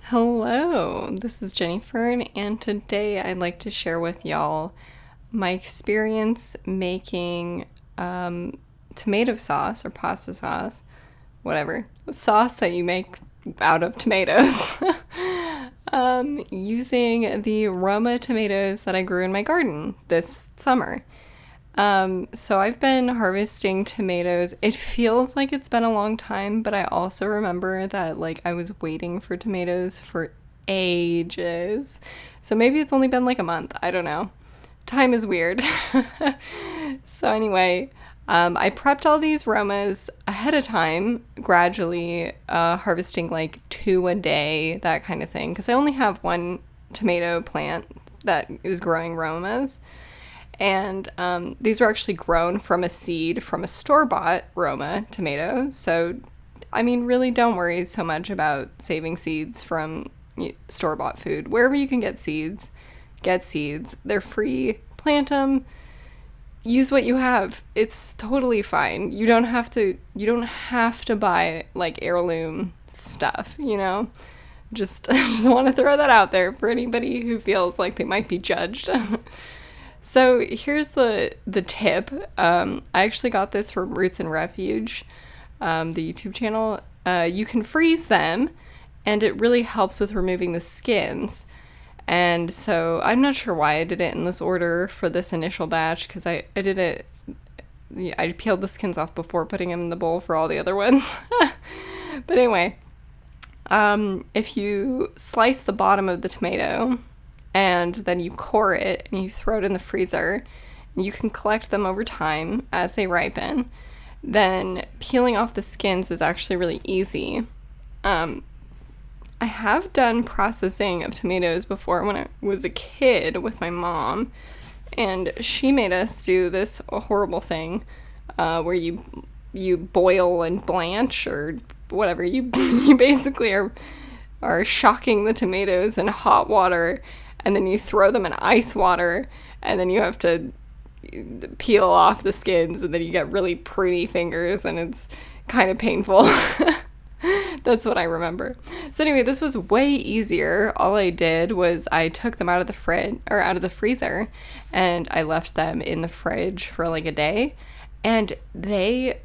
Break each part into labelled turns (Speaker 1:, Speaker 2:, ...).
Speaker 1: Hello, this is Fern, and today I'd like to share with y'all my experience making tomato sauce or pasta sauce, whatever, sauce that you make out of tomatoes, using the Roma tomatoes that I grew in my garden this summer. So I've been harvesting tomatoes. It feels like it's been a long time, but I also remember that I was waiting for tomatoes for ages. So maybe it's only been like a month. I don't know. Time is weird. So anyway, I prepped all these romas ahead of time, gradually harvesting like 2 a day, that kind of thing, because I only have one tomato plant that is growing romas. And these were actually grown from a seed from a store-bought Roma tomato. So, I mean, really don't worry so much about saving seeds from store-bought food. Wherever you can get seeds, get seeds. They're free. Plant them. Use what you have. It's totally fine. You don't have to buy like heirloom stuff, Just want to throw that out there for anybody who feels like they might be judged. So here's the tip. I actually got this from Roots and Refuge, the YouTube channel. You can freeze them, and it really helps with removing the skins. And so I'm not sure why I did it in this order for this initial batch, because I did it. I peeled the skins off before putting them in the bowl for all the other ones. But anyway, if you slice the bottom of the tomato, and then you core it and you throw it in the freezer, you can collect them over time as they ripen. Then peeling off the skins is actually really easy. I have done processing of tomatoes before when I was a kid with my mom, and she made us do this horrible thing where you boil and blanch or whatever. You basically are shocking the tomatoes in hot water, and then you throw them in ice water, and then you have to peel off the skins, and then you get really pretty fingers, and it's kind of painful. That's what I remember. So anyway, this was way easier. All I did was I took them out of the freezer, and I left them in the fridge for like a day, and they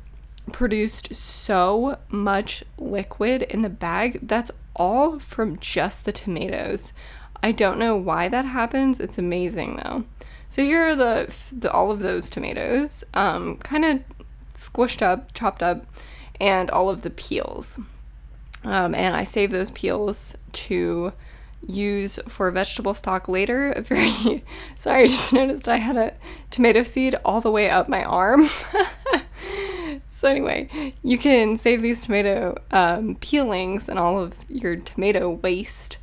Speaker 1: produced so much liquid in the bag. That's all from just the tomatoes. I don't know why that happens. It's amazing though. So here are the all of those tomatoes, kind of squished up, chopped up, and all of the peels. And I save those peels to use for vegetable stock later. Sorry, I just noticed I had a tomato seed all the way up my arm. So anyway, you can save these tomato peelings and all of your tomato waste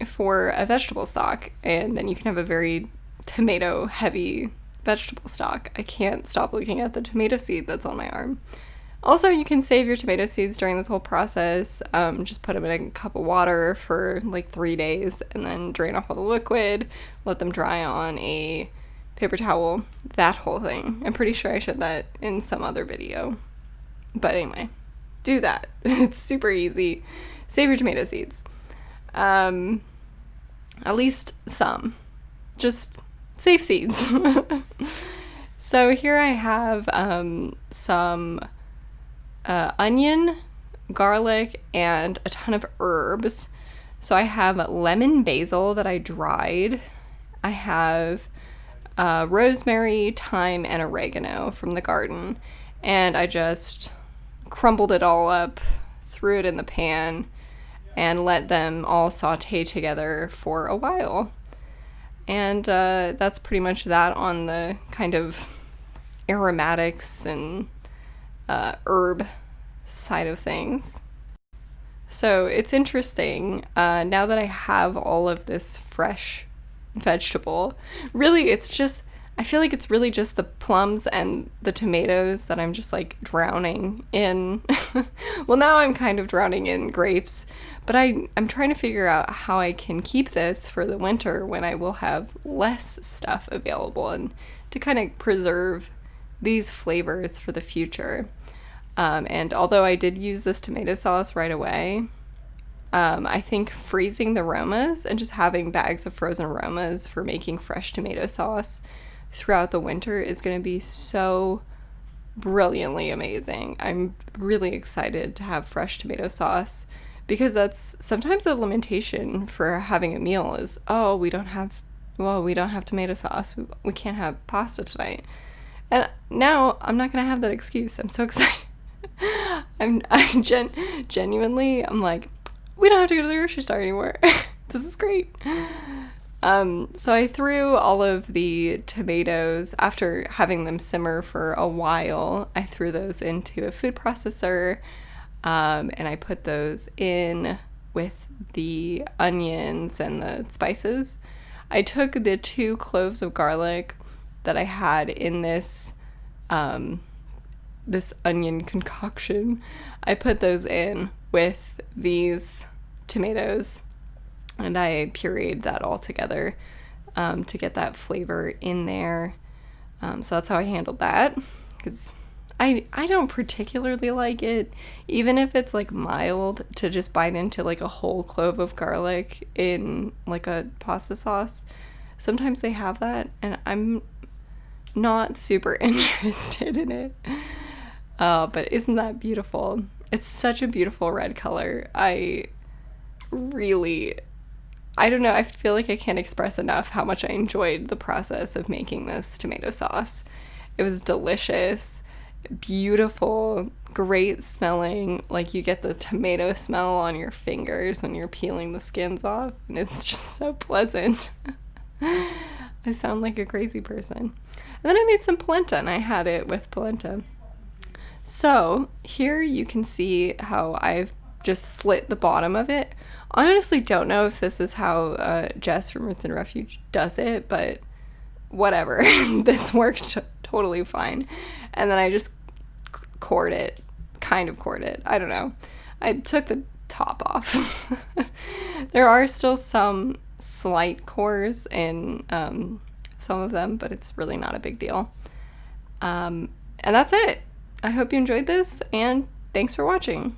Speaker 1: for a vegetable stock, and then you can have a very tomato heavy vegetable stock. I can't stop looking at the tomato seed that's on my arm. Also, you can save your tomato seeds during this whole process. Just put them in a cup of water for like 3 days, and then drain off all the liquid, let them dry on a paper towel, that whole thing. I'm pretty sure I showed that in some other video. But anyway, do that. It's super easy. Save your tomato seeds. At least some. Just save seeds. So here I have some onion, garlic, and a ton of herbs. So I have lemon basil that I dried. I have rosemary, thyme, and oregano from the garden. And I just crumbled it all up, threw it in the pan, and let them all saute together for a while. And that's pretty much that on the kind of aromatics and herb side of things. So it's interesting, now that I have all of this fresh vegetable, really I feel like it's really just the plums and the tomatoes that I'm just like drowning in. Well, now I'm kind of drowning in grapes, but I'm trying to figure out how I can keep this for the winter when I will have less stuff available, and to kind of preserve these flavors for the future. And although I did use this tomato sauce right away, I think freezing the romas and just having bags of frozen romas for making fresh tomato sauce throughout the winter is going to be so brilliantly amazing. I'm really excited to have fresh tomato sauce because that's sometimes a limitation for having a meal is, oh, we don't have tomato sauce. We can't have pasta tonight. And now I'm not going to have that excuse. I'm so excited. Genuinely, I'm like, we don't have to go to the grocery store anymore. This is great. So I threw all of the tomatoes, after having them simmer for a while, I threw those into a food processor, and I put those in with the onions and the spices. I took the 2 cloves of garlic that I had in this onion concoction. I put those in with these tomatoes, and I pureed that all together to get that flavor in there. So that's how I handled that, because I don't particularly like it, even if it's like mild, to just bite into like a whole clove of garlic in like a pasta sauce. Sometimes they have that, and I'm not super interested in it. But isn't that beautiful? It's such a beautiful red color. I don't know, I feel like I can't express enough how much I enjoyed the process of making this tomato sauce. It was delicious, beautiful, great smelling. Like, you get the tomato smell on your fingers when you're peeling the skins off, and it's just so pleasant. I sound like a crazy person. And then I made some polenta, and I had it with polenta. So here you can see how I've just slit the bottom of it. I honestly don't know if this is how Jess from Roots and Refuge does it, but whatever. This worked totally fine. And then I just cored it. I don't know. I took the top off. There are still some slight cores in some of them, but it's really not a big deal. And that's it. I hope you enjoyed this, and thanks for watching.